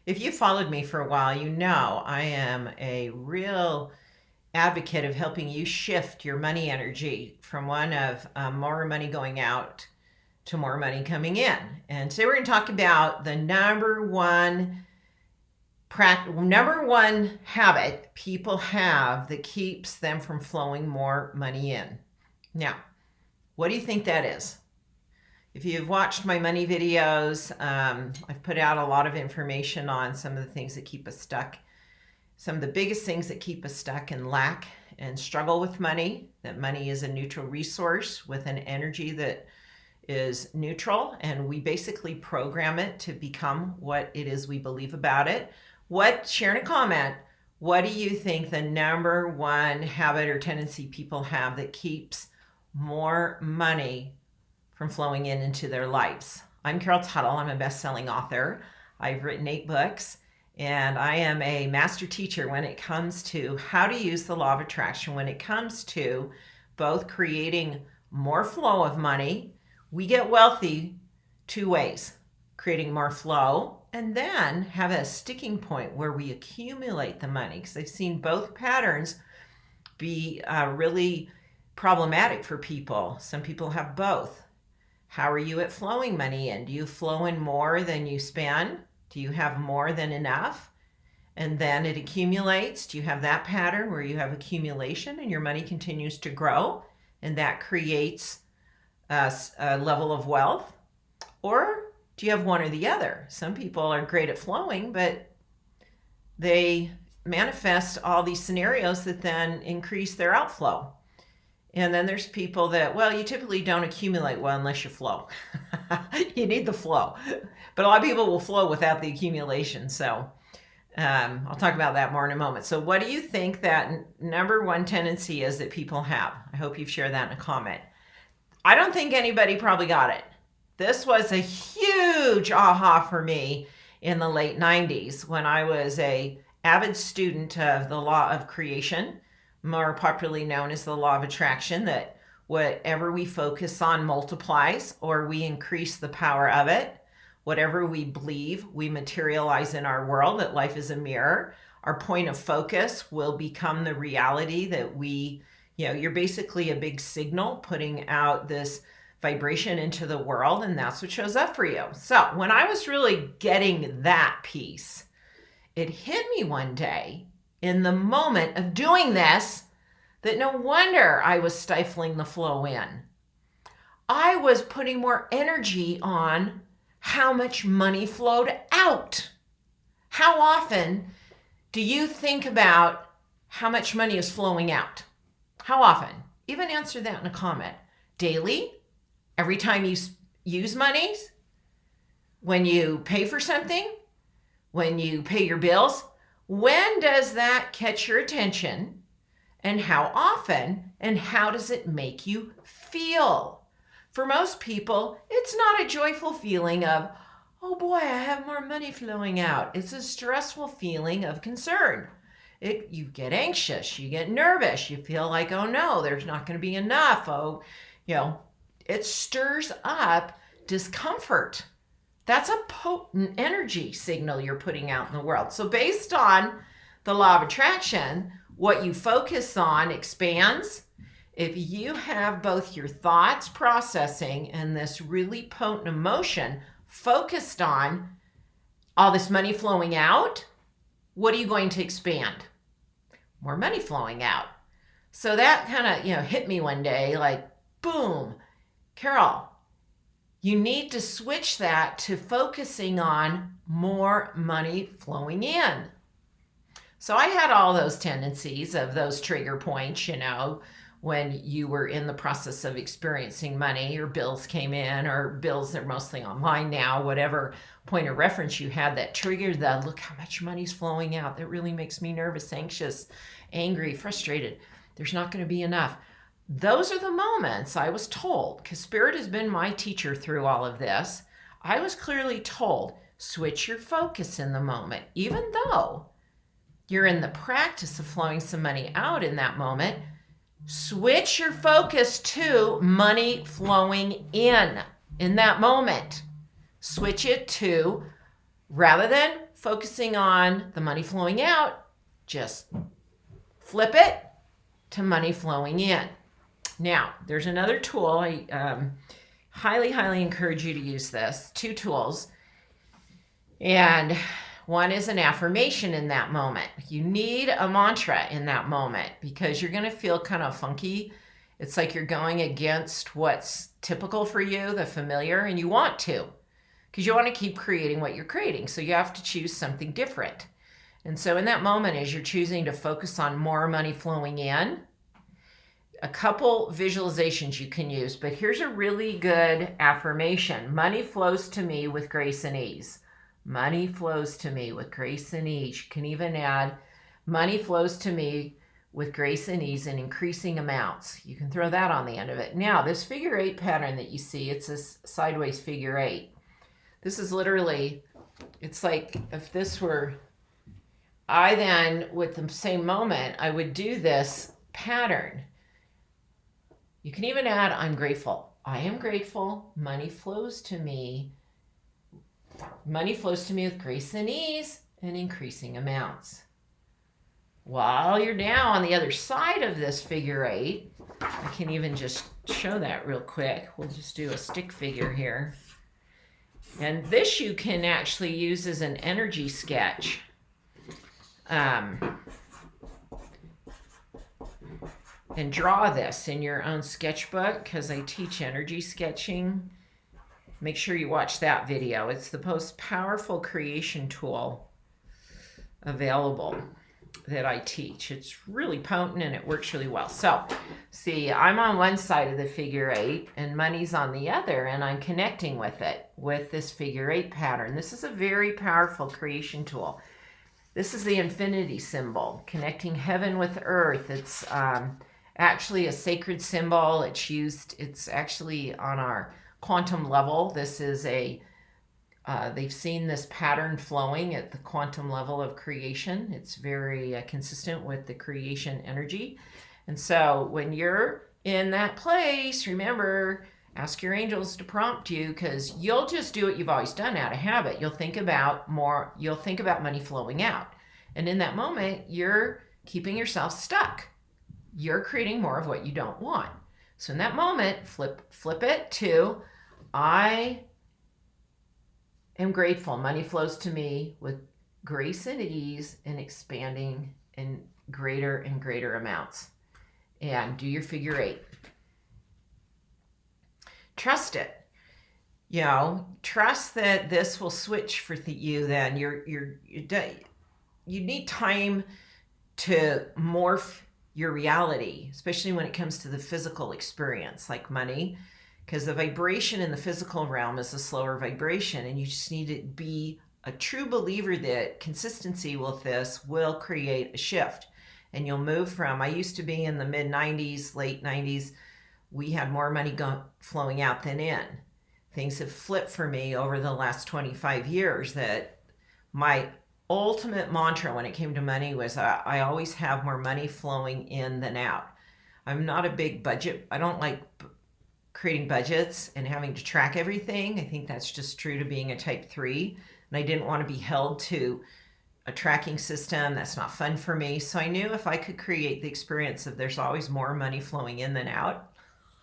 If you followed me for a while, you know I am a real advocate of helping you shift your money energy from one of more money going out to more money coming in. And today we're going to talk about the number one habit people have that keeps them from flowing more money in. Now, what do you think that is? If you've watched my money videos, I've put out a lot of information on some of the things that keep us stuck. Some of the biggest things that keep us stuck and lack and struggle with money, that money is a neutral resource with an energy that is neutral, and we basically program it to become what it is we believe about it. Share in a comment, what do you think the number one habit or tendency people have that keeps more money from flowing into their lives? I'm Carol Tuttle. I'm a best-selling author. I've written 8 books, and I am a master teacher when it comes to how to use the law of attraction, when it comes to both creating more flow of money. We get wealthy 2 ways: creating more flow, and then have a sticking point where we accumulate the money, because I've seen both patterns be really problematic for people. Some people have both. How are you at flowing money in? Do you flow in more than you spend? Do you have more than enough? And then it accumulates. Do you have that pattern where you have accumulation and your money continues to grow, and that creates a level of wealth? Or do you have one or the other? Some people are great at flowing, but they manifest all these scenarios that then increase their outflow. And then there's people that, well, you typically don't accumulate well unless you flow. You need the flow. But a lot of people will flow without the accumulation. So I'll talk about that more in a moment. So what do you think that number one tendency is that people have? I hope you've shared that in a comment. I don't think anybody probably got it. This was a huge aha for me in the late 90s when I was an avid student of the law of creation, more popularly known as the law of attraction, that whatever we focus on multiplies, or we increase the power of it. Whatever we believe, we materialize in our world, that life is a mirror. Our point of focus will become the reality that you're basically a big signal putting out this vibration into the world, and that's what shows up for you. So when I was really getting that piece, it hit me one day in the moment of doing this that no wonder I was stifling the flow in. I was putting more energy on how much money flowed out. How often do you think about how much money is flowing out? How often? Even answer that in a comment. Daily? Every time you use money? When you pay for something? When you pay your bills? When does that catch your attention? And how often? And how does it make you feel? For most people, it's not a joyful feeling of, oh boy, I have more money flowing out. It's a stressful feeling of concern. You get anxious, you get nervous, you feel like, oh no, there's not going to be enough. It stirs up discomfort. That's a potent energy signal you're putting out in the world. So based on the law of attraction, what you focus on expands. If you have both your thoughts processing and this really potent emotion focused on all this money flowing out, what are you going to expand? More money flowing out. So that kind of, hit me one day, like, boom, Carol, you need to switch that to focusing on more money flowing in. So I had all those tendencies of those trigger points, when you were in the process of experiencing money, or bills came in, or bills are mostly online now, whatever point of reference you had that triggered the, look how much money's flowing out. That really makes me nervous, anxious, angry, frustrated. There's not going to be enough. Those are the moments I was told, because Spirit has been my teacher through all of this. I was clearly told, switch your focus in the moment, even though you're in the practice of flowing some money out in that moment. Switch your focus to money flowing in that moment. Switch it to Rather than focusing on the money flowing out, just flip it to money flowing in. Now, there's another tool. I highly encourage you to use this. 2 tools. And one is an affirmation in that moment. You need a mantra in that moment because you're going to feel kind of funky. It's like you're going against what's typical for you, the familiar, and you want to because you want to keep creating what you're creating. So you have to choose something different. And so in that moment, as you're choosing to focus on more money flowing in, a couple visualizations you can use, but here's a really good affirmation. Money flows to me with grace and ease. Money flows to me with grace and ease. You can even add, money flows to me with grace and ease in increasing amounts. You can throw that on the end of it. Now, this figure 8 pattern that you see, it's a sideways figure 8. This is literally, it's like if this were, I then, with the same moment, I would do this pattern. You can even add, I'm grateful. I am grateful. Money flows to me. Money flows to me with grace and ease and increasing amounts. While you're now on the other side of this figure 8, I can even just show that real quick. We'll just do a stick figure here. And this you can actually use as an energy sketch. And draw this in your own sketchbook because I teach energy sketching. Make sure you watch that video. It's the most powerful creation tool available that I teach. It's really potent and it works really well. So, see, I'm on one side of the figure 8 and money's on the other, and I'm connecting with it with this figure 8 pattern. This is a very powerful creation tool. This is the infinity symbol, connecting heaven with earth. It's actually a sacred symbol. It's actually on our quantum level. This is they've seen this pattern flowing at the quantum level of creation. It's very consistent with the creation energy. And so when you're in that place, remember, ask your angels to prompt you because you'll just do what you've always done out of habit. You'll think about money flowing out. And in that moment, you're keeping yourself stuck. You're creating more of what you don't want. So in that moment, flip it to, I am grateful. Money flows to me with grace and ease and expanding in greater and greater amounts. And do your figure 8. Trust it. Trust that this will switch for you then. You need time to morph your reality, especially when it comes to the physical experience, like money, because the vibration in the physical realm is a slower vibration, and you just need to be a true believer that consistency with this will create a shift. And you'll move from, I used to be in the mid 90s, late 90s, we had more money flowing out than in. Things have flipped for me over the last 25 years that my ultimate mantra when it came to money was I always have more money flowing in than out. I'm not a big budget. I don't like creating budgets and having to track everything. I think that's just true to being a type 3. And I didn't want to be held to a tracking system. That's not fun for me. So I knew if I could create the experience of there's always more money flowing in than out,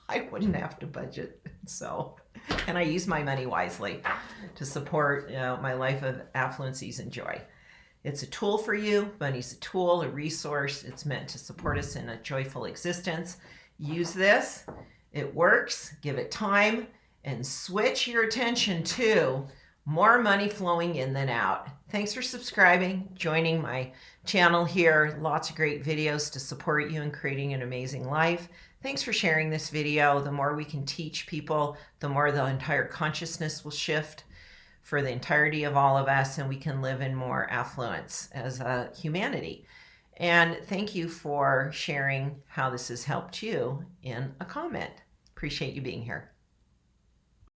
I wouldn't have to budget. And I use my money wisely to support my life of affluence, ease, and joy. It's a tool for you. Money's a tool, a resource. It's meant to support us in a joyful existence. Use this. It works. Give it time and switch your attention to more money flowing in than out. Thanks for subscribing, joining my channel here. Lots of great videos to support you in creating an amazing life. Thanks for sharing this video. The more we can teach people, the more the entire consciousness will shift for the entirety of all of us, and we can live in more affluence as a humanity. And thank you for sharing how this has helped you in a comment. Appreciate you being here.